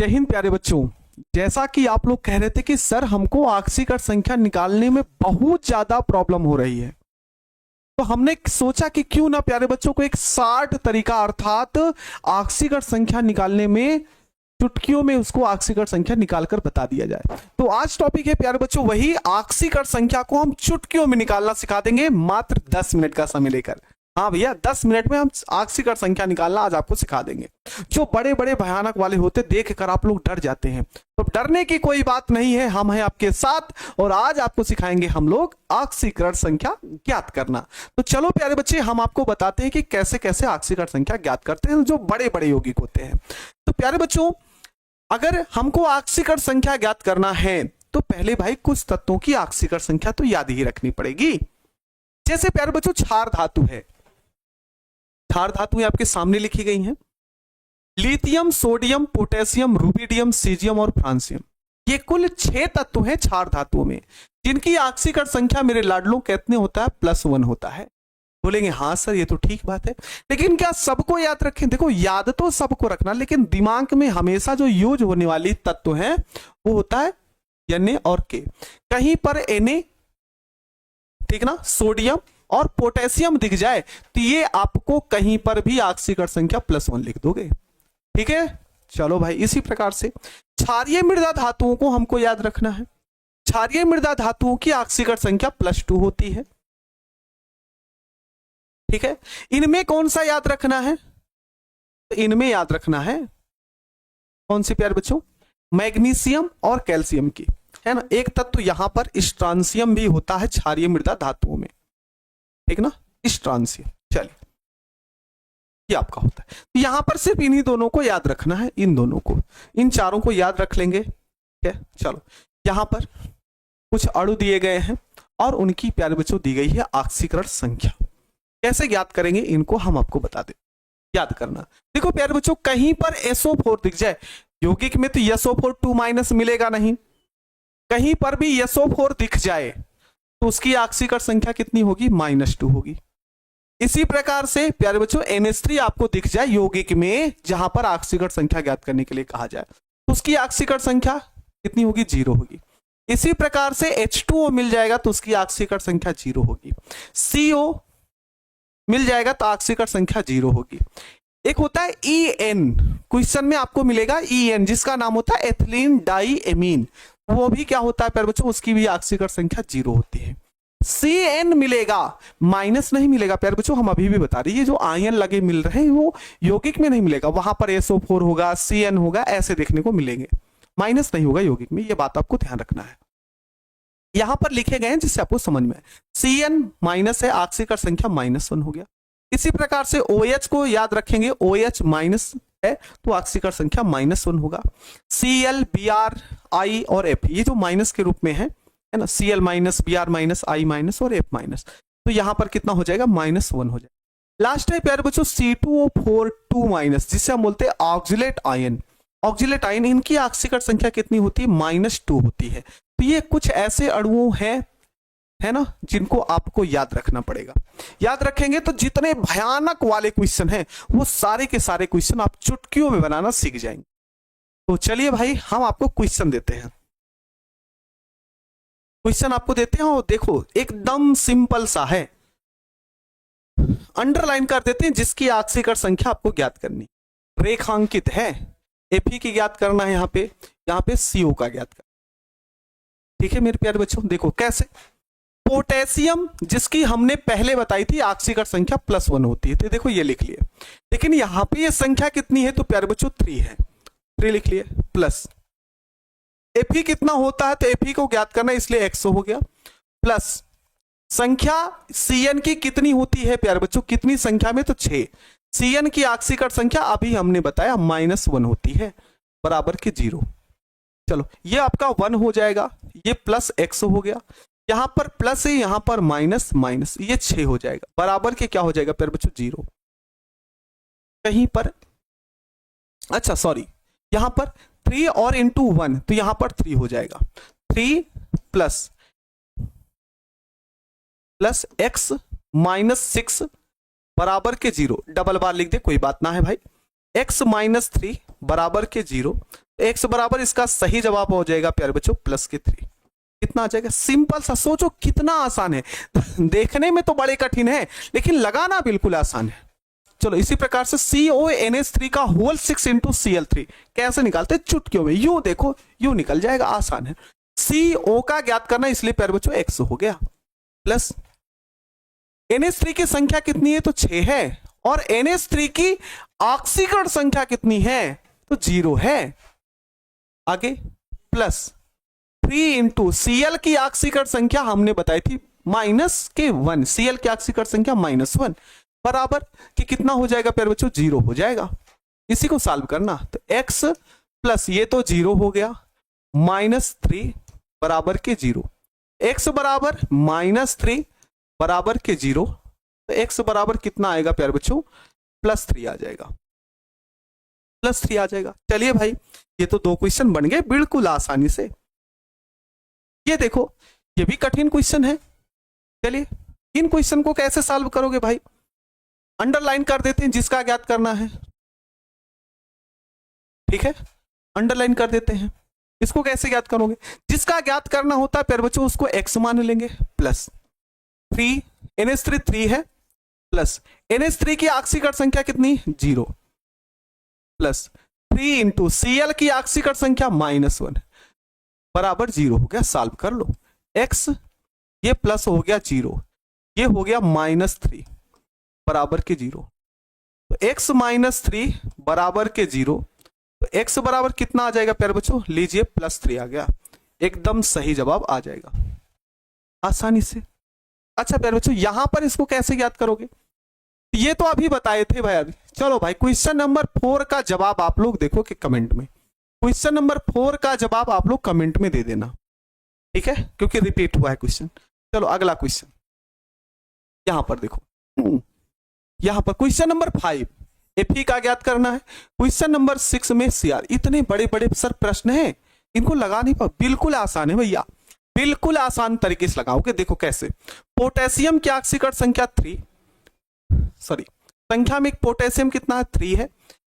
जय हिंद प्यारे बच्चों। जैसा कि आप लोग कह रहे थे कि सर हमको ऑक्सीकरण संख्या निकालने में बहुत ज्यादा प्रॉब्लम हो रही है, तो हमने सोचा कि क्यों ना प्यारे बच्चों को एक 60 तरीका अर्थात ऑक्सीकरण संख्या निकालने में चुटकियों में उसको ऑक्सीकरण संख्या निकालकर बता दिया जाए। तो आज टॉपिक है प्यारे बच्चों वही ऑक्सीकरण संख्या को हम चुटकियों में निकालना सिखा देंगे, मात्र 10 मिनट का समय लेकर। हाँ भैया, 10 मिनट में हम ऑक्सीकरण संख्या निकालना आज आपको सिखा देंगे। जो बड़े बड़े भयानक वाले होते देख कर आप लोग डर जाते हैं, तो डरने की कोई बात नहीं है, हम हैं आपके साथ और आज आपको सिखाएंगे हम लोग ऑक्सीकरण संख्या ज्ञात करना। तो चलो प्यारे बच्चे, हम आपको बताते हैं कि कैसे कैसे ऑक्सीकरण संख्या ज्ञात करते हैं जो बड़े बड़े यौगिक होते हैं। तो प्यारे बच्चों, अगर हमको ऑक्सीकरण संख्या ज्ञात करना है तो पहले भाई कुछ तत्वों की ऑक्सीकरण संख्या तो याद ही रखनी पड़ेगी। जैसे प्यारे बच्चों क्षार धातु है, क्षार धातुएं आपके सामने लिखी गई हैं, lithium, sodium, potassium, rubidium, caesium और फ्रांसियम। ये कुल 6 तत्व हैं क्षार धातुओं में, जिनकी ऑक्सीकरण संख्या मेरे लाडलों कितने होता है, +1 होता है। बोलेंगे हाँ सर ये तो ठीक बात है, लेकिन क्या सबको याद रखें? देखो याद तो सबको रखना, लेकिन दिमाग में हमेशा जो यूज होने वाली तत्व है वो होता है Na और K। कहीं पर Na, ठीक ना, सोडियम और पोटेशियम दिख जाए तो ये आपको कहीं पर भी ऑक्सीकरण संख्या +1 लिख दोगे। ठीक है, चलो भाई। इसी प्रकार से क्षारीय मृदा धातुओं को हमको याद रखना है। क्षारीय मृदा धातुओं की ऑक्सीकरण संख्या +2 होती है। ठीक है, इनमें कौन सा याद रखना है? तो इनमें याद रखना है कौन सी प्यारे बच्चों? मैग्नीशियम और कैल्शियम की, है ना। एक तत्व यहां पर स्ट्रांसियम भी होता है क्षारीय मृदा धातुओं में, ठीक ना, स्ट्रांसियम। चलिए, ये आपका होता है। तो यहां पर सिर्फ इन्हीं दोनों को याद रखना है, इन दोनों को, इन चारों को याद रख लेंगे। ठीक है, चलो। यहां पर कुछ अणु दिए गए हैं और उनकी प्यारे बच्चों दी गई है ऑक्सीकरण संख्या। कैसे ज्ञात करेंगे इनको हम आपको बता दें। याद करना, देखो प्यारे बच्चों, कहीं पर SO4 दिख जाए, यौगिक में तो SO4 2- मिलेगा नहीं, कहीं पर भी SO4 दिख जाए तो उसकी ऑक्सीकरण संख्या कितनी होगी? -2 होगी। इसी प्रकार से प्यारे बच्चों NH3 आपको दिख जाए यौगिक में जहां पर ऑक्सीकरण संख्या ज्ञात करने के लिए कहा जाए तो उसकी ऑक्सीकरण संख्या कितनी होगी? 0 होगी। इसी प्रकार से H2O मिल जाएगा तो उसकी ऑक्सीकरण संख्या 0 होगी। CO मिल जाएगा तो ऑक्सीकरण संख्या 0 होगी। एक होता है EN, क्वेश्चन में आपको मिलेगा EN, जिसका नाम होता है एथिलीन डाइएमीन, वो भी क्या होता है प्यारे बच्चों? उसकी भी ऑक्सीकरण संख्या 0 होती है। CN मिलेगा, माइनस नहीं मिलेगा प्यारे बच्चों, हम अभी भी बता रहे हैं, जो आयन लगे मिल रहे हैं वो यौगिक में नहीं मिलेगा, वहां पर SO4 होगा, CN होगा, ऐसे देखने को मिलेंगे, माइनस नहीं होगा यौगिक में। ये बात आपको ध्यान रखना है, यहां पर लिखे गए हैं जिससे आपको समझ में। CN माइनस है, ऑक्सीकरण संख्या -1 हो गया। इसी प्रकार से OH को याद रखेंगे, OH माइनस है तो ऑक्सीकरण संख्या -1 होगा। Cl, Br, I और F, ये जो माइनस के रूप में है ना, Cl minus, Br minus, I minus और F माइनस, तो यहां पर कितना हो जाएगा? -1 हो जाएगा। लास्ट है प्यारे बच्चों C2O4 2-, जिसे हम बोलते हैं ऑक्जिलेट आयन। ऑक्जिलेट आयन, इनकी ऑक्सीकरण संख्या कितनी होती है? -2 होती है। तो ये कुछ ऐसे अणुओं हैं, है ना, जिनको आपको याद रखना पड़ेगा। याद रखेंगे तो जितने भयानक वाले क्वेश्चन हैं वो सारे के सारे क्वेश्चन आप चुटकियों में बनाना सीख जाएंगे। तो चलिए भाई, हम आपको क्वेश्चन देते हैं, क्वेश्चन आपको देते हैं और देखो एकदम सिंपल सा है, अंडरलाइन कर देते हैं, जिसकी ऑक्सीकरण संख्या आपको ज्ञात करनी, रेखांकित है। Fe की ज्ञात करना है, यहाँ पे CO का ज्ञात करना। ठीक है मेरे प्यारे बच्चों, देखो कैसे। पोटेशियम, जिसकी हमने पहले बताई थी ऑक्सीकरण संख्या +1 होती है, तो देखो ये लिख लिए, लेकिन यहां पे ये संख्या कितनी है? तो प्यारे बच्चों 3 है, 3 लिख लिए प्लस। Fe कितना होता है? तो Fe को ज्ञात करना, इसलिए 100 हो गया, प्लस संख्या Cn की कितनी होती है प्यारे बच्चों? कितनी संख्या में? तो 6। Cn की ऑक्सीकरण संख्या अभी हमने बताया -1 होती है, बराबर के 0। चलो ये आपका 1 हो जाएगा, ये +100 हो गया, यहां पर प्लस है, यहां पर माइनस, ये 6 हो जाएगा, बराबर के क्या हो जाएगा प्यारे बच्चों? 0। कहीं पर, अच्छा सॉरी, यहां पर 3 और इंटू 1, तो यहां पर 3 हो जाएगा। 3 प्लस x -6 बराबर के 0, डबल बार लिख दे, कोई बात ना है भाई। x -3 बराबर के 0, x बराबर इसका सही जवाब हो जाएगा प्यारे बच्चों प्लस के 3। कितना आ जाएगा? सिंपल सा, सोचो कितना आसान है। देखने में तो बड़े कठिन है लेकिन लगाना बिल्कुल आसान है। चलो इसी प्रकार से CONH3 का होल 6 इंटू Cl3 कैसे निकालते हैं? चुटकियों में, यू देखो यू निकल जाएगा, आसान है। CO का ज्ञात करना, इसलिए प्यारे बच्चों x हो गया, प्लस NH3 की संख्या कितनी है? तो 6 है, और NH3 की ऑक्सीकरण संख्या कितनी है? तो 0 है। आगे प्लस 3 इंटू Cl की ऑक्सीकरण संख्या हमने बताई थी माइनस के 1, Cl की ऑक्सीकरण संख्या -1 बराबर कि कितना हो जाएगा प्यारे बच्चों? 0 हो जाएगा। इसी को सॉल्व करना, तो x प्लस ये तो 0 हो गया, -3 बराबर के 0, x बराबर -3 बराबर के 0, तो x बराबर कितना आएगा प्यारे बच्चों? +3 आ जाएगा, +3 आ जाएगा। चलिए भाई, ये तो 2 क्वेश्चन बन गए बिल्कुल आसानी से। ये देखो, ये भी कठिन क्वेश्चन है। चलिए इन क्वेश्चन को कैसे सॉल्व करोगे भाई? अंडरलाइन कर देते हैं जिसका ज्ञात करना है, ठीक है, अंडरलाइन कर देते हैं। इसको कैसे ज्ञात करोगे? जिसका ज्ञात करना होता है प्यारे बच्चों उसको x मान लेंगे, प्लस 3 NH3 3 है, प्लस NH3 की ऑक्सीकरण संख्या कितनी? 0, प्लस 3 इंटू Cl की ऑक्सीकरण संख्या -1 बराबर 0 हो गया। सॉल्व कर लो, x ये प्लस हो गया 0, ये हो गया -3 बराबर के 0, तो x -3 बराबर के 0, तो x बराबर कितना आ जाएगा प्यारे बच्चों? लीजिए +3 आ गया, एकदम सही जवाब आ जाएगा आसानी से। अच्छा प्यारे बच्चों, यहां पर इसको कैसे ज्ञात करोगे? ये तो अभी बताए थे भाई। चलो भाई, क्वेश्चन नंबर 4 का जवाब आप लोग देखो कि कमेंट में, क्वेश्चन नंबर 4 का जवाब आप लोग कमेंट में दे देना, ठीक है, क्योंकि रिपीट हुआ है क्वेश्चन। चलो अगला क्वेश्चन यहां पर देखो, यहां पर क्वेश्चन नंबर 5 Fe का ज्ञात करना है। क्वेश्चन नंबर 6 में Cr। इतने बड़े बड़े सर प्रश्न हैं, इनको लगा नहीं पा, बिल्कुल आसान है भैया, बिल्कुल आसान तरीके से लगाओगे। देखो कैसे, पोटेशियम की ऑक्सीकरण संख्या 3, सॉरी संख्या में पोटेशियम कितना है? 3 है,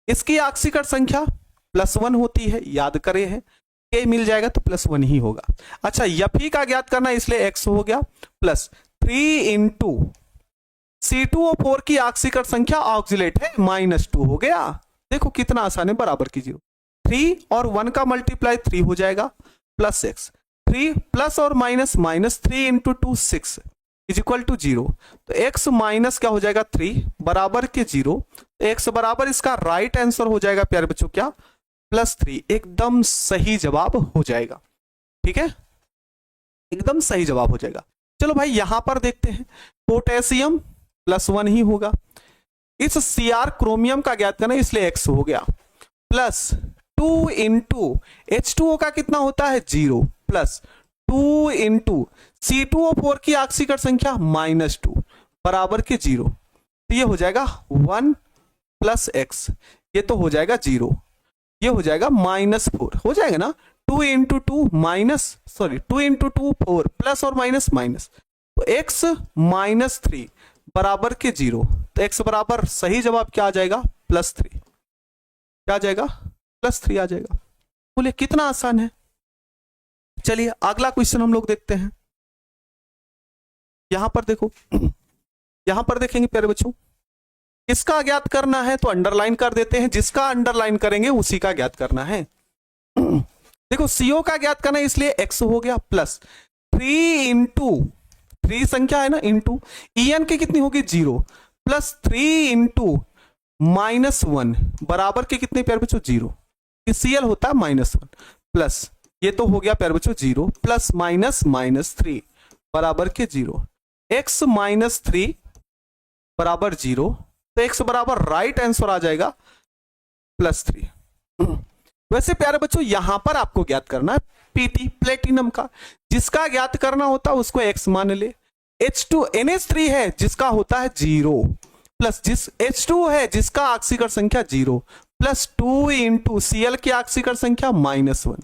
इसकी ऑक्सीकरण संख्या +1 होती है, याद करे हैं, K मिल जाएगा तो +1 ही होगा। अच्छा Fe का ज्ञात करना है, इसलिए x हो गया, प्लस 3 इंटू C2O4 की ऑक्सीकरण संख्या ऑक्सीलेट है -2 हो गया। देखो कितना आसान है, बराबर की 0, 3 और 1 का मल्टीप्लाई 3 हो जाएगा, प्लस x, 3 प्लस और minus, -3 into 2 6 is equal to 0, तो x माइनस क्या हो जाएगा? 3 बराबर के 0, तो x बराबर इसका राइट आंसर हो जाएगा प्यारे बच्चों क्या? +3, एकदम सही जवाब हो जाएगा, ठीक है, एकदम सही जवाब हो जाएगा। चलो भाई यहां पर देखते हैं, पोटेशियम +1 ही होगा, इस Cr क्रोमियम का ज्ञात करना, इसलिए x हो गया, प्लस 2 इंटू H2O का कितना होता है? 0, प्लस 2 इंटू C2O4 की ऑक्सीकरण संख्या -2 बराबर के 0, तो ये हो जाएगा 1 प्लस x, ये तो हो जाएगा 0, ये हो जाएगा -4 हो जाएगा ना, 2 into 2 minus, sorry 2 into 2 4 plus और माइनस माइनस, तो x -3 बराबर के 0, तो x बराबर सही जवाब क्या आ जाएगा? +3, क्या आ जाएगा? +3 आ जाएगा। बोले कितना आसान है। चलिए अगला क्वेश्चन हम लोग देखते हैं। यहां पर देखो, यहां पर देखेंगे प्यारे बच्चों, किसका ज्ञात करना है तो अंडरलाइन कर देते हैं, जिसका अंडरलाइन करेंगे उसी का ज्ञात करना है। देखो CO का ज्ञात करना है, इसलिए x हो गया, प्लस 3 इंटू 3 संख्या है ना, इंटू En की कितनी होगी? 0, प्लस 3 इंटू -1 बराबर के कितने प्यारे बच्चों? 0, Cl होता है -1, प्लस ये तो हो गया प्यारे बच्चों 0, प्लस -3 बराबर के 0, x -3 बराबर 0, तो x बराबर राइट आंसर आ जाएगा +3। वैसे प्यारे बच्चों यहां पर आपको ज्ञात करना है Pt प्लेटिनम का, जिसका ज्ञात करना होता है उसको x मान ले। H2 NH3 है जिसका होता है 0, प्लस जिस H2 है जिसका ऑक्सीकरण संख्या 0, प्लस 2 इंटू Cl की ऑक्सीकरण संख्या -1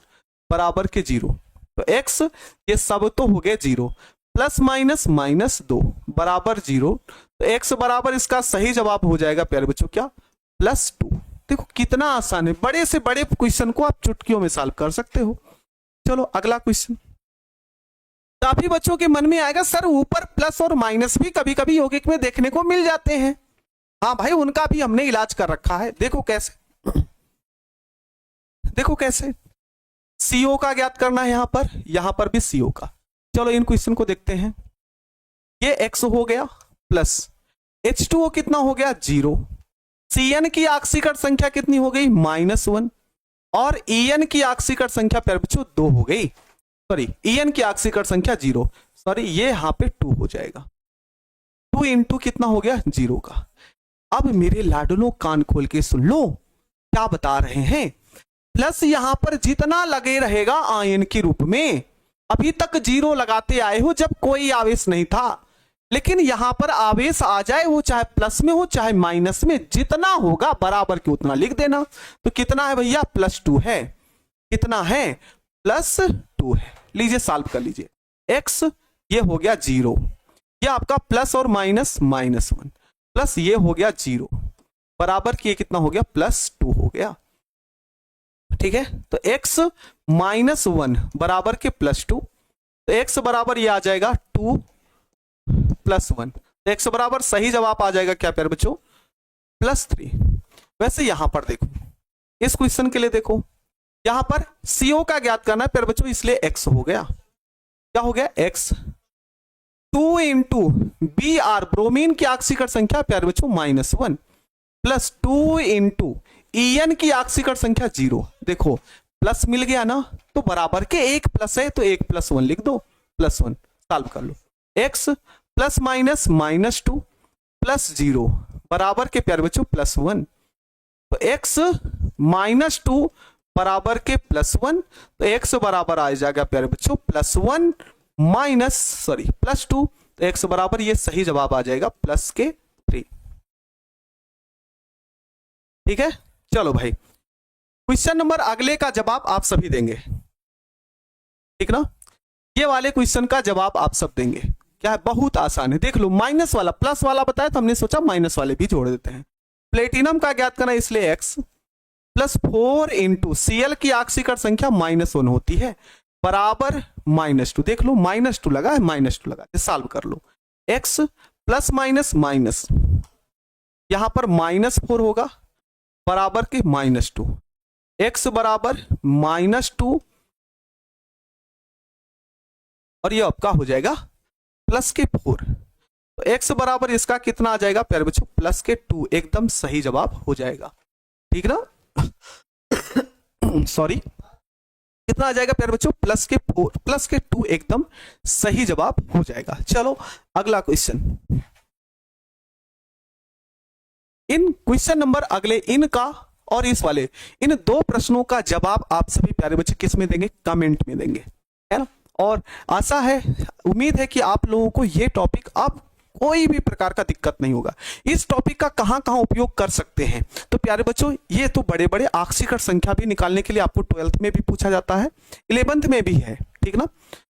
बराबर के 0, तो x ये सब तो हो गए 0, प्लस माइनस -2 बराबर 0, तो x बराबर इसका सही जवाब हो जाएगा प्यारे बच्चों क्या? +2। देखो कितना आसान है, बड़े से बड़े क्वेश्चन को आप चुटकियों में सॉल्व कर सकते हो। चलो अगला क्वेश्चन। काफी बच्चों के मन में आएगा सर ऊपर प्लस और माइनस भी कभी कभी यौगिक में देखने को मिल जाते हैं। हाँ भाई, उनका भी हमने इलाज कर रखा है। देखो कैसे, देखो कैसे CO का ज्ञात करना है, यहां पर भी CO का। चलो इन क्वेश्चन को देखते हैं। ये X हो गया प्लस H2O कितना हो गया 0, CN की ऑक्सीकरण संख्या कितनी हो गई -1 और EN की ऑक्सीकरण संख्या प्यारे बच्चों 2 हो गई। सॉरी, EN की ऑक्सीकरण संख्या 0, सॉरी ये यहां पे 2 हो जाएगा। 2 इंटू कितना हो गया 0 का। अब मेरे लाडलो कान खोल के सुन लो क्या बता रहे हैं। प्लस यहां पर जितना लगे रहेगा आयन के रूप में, अभी तक 0 लगाते आए हो जब कोई आवेश नहीं था, लेकिन यहां पर आवेश आ जाए वो चाहे प्लस में हो चाहे माइनस में, जितना होगा बराबर के उतना लिख देना। तो कितना है भैया +2 है। कितना है +2 है। लीजिए सॉल्व कर लीजिए। x ये हो गया 0, ये आपका प्लस और माइनस -1 प्लस ये हो गया 0 बराबर के कितना हो गया +2 हो गया। ठीक है, तो x -1 बराबर के +2, तो x बराबर ये आ जाएगा 2 + 1, तो x बराबर सही जवाब आ जाएगा क्या प्यारे बच्चों +3। वैसे यहां पर देखो, इस क्वेश्चन के लिए देखो, यहां पर CO का ज्ञात करना है प्यारे बच्चों, इसलिए x हो गया। क्या हो गया x 2 इंटू Br ब्रोमीन की ऑक्सीकरण संख्या प्यारे बच्चों -1 प्लस 2 इंटू EN की ऑक्सीकरण संख्या 0। देखो प्लस मिल गया ना, तो बराबर के एक प्लस है तो एक +1 लिख दो, +1 सॉल्व कर लो। x प्लस माइनस -2 प्लस 0 बराबर के प्यारे बच्चों +1, तो x -2 बराबर के +1, तो x बराबर आ जाएगा प्यारे बच्चों +1 माइनस सॉरी +2, तो x बराबर ये सही जवाब आ जाएगा +3। ठीक है, चलो भाई क्वेश्चन नंबर अगले का जवाब आप सभी देंगे, ठीक ना। ये वाले क्वेश्चन का जवाब आप सब देंगे। क्या है, बहुत आसान है। देख लो, माइनस वाला प्लस वाला बताया तो हमने सोचा माइनस वाले भी जोड़ देते हैं। प्लेटिनम का ज्ञात करना, इसलिए x प्लस 4 इंटू Cl की ऑक्सीकरण संख्या -1 होती है बराबर -2। देख लो -2 लगा है, -2 लगा है, सॉल्व कर लो। x प्लस माइनस माइनस, यहां पर -4 होगा बराबर के -2, x बराबर -2 और ये आपका हो जाएगा +4, तो x बराबर इसका कितना आ जाएगा प्यारे बच्चों +2, एकदम सही जवाब हो जाएगा। ठीक ना सॉरी, कितना आ जाएगा प्यारे बच्चों +2, एकदम सही जवाब हो जाएगा। चलो अगला क्वेश्चन। इन क्वेश्चन नंबर अगले इनका और इस वाले, इन 2 प्रश्नों का जवाब आप सभी प्यारे बच्चे किस में देंगे, कमेंट में देंगे, है ना। और आशा है, उम्मीद है कि आप लोगों को ये टॉपिक अब कोई भी प्रकार का दिक्कत नहीं होगा। इस टॉपिक का कहां कहां उपयोग कर सकते हैं, तो प्यारे बच्चों ये तो बड़े बड़े ऑक्सीकरण संख्या भी निकालने के लिए आपको 12th में भी पूछा जाता है, 11th में भी है, ठीक ना।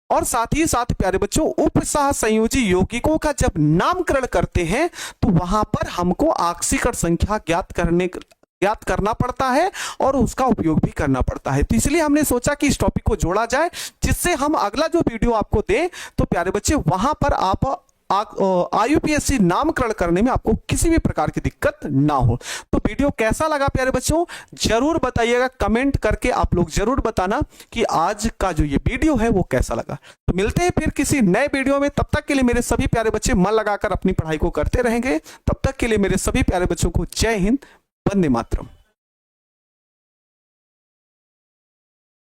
और साथ ही साथ प्यारे बच्चों उपसह संयोजी यौगिकों का जब नामकरण करते हैं तो वहां पर हमको ऑक्सीकरण संख्या ज्ञात करना पड़ता है और उसका उपयोग भी करना पड़ता है। तो इसलिए हमने सोचा कि इस टॉपिक को जोड़ा जाए, जिससे हम अगला जो वीडियो आपको दें तो प्यारे बच्चे वहां पर आप IUPAC नामकरण करने में आपको किसी भी प्रकार की दिक्कत ना हो। तो वीडियो कैसा लगा प्यारे बच्चों जरूर बताइएगा, कमेंट करके आप लोग जरूर बताना कि आज का जो ये वीडियो है वो कैसा लगा। तो मिलते हैं फिर किसी नए वीडियो में, तब तक के लिए मेरे सभी प्यारे बच्चे मन लगाकर अपनी पढ़ाई को करते रहेंगे। तब तक के लिए मेरे सभी प्यारे बच्चों को जय हिंद, वंदे मातरम।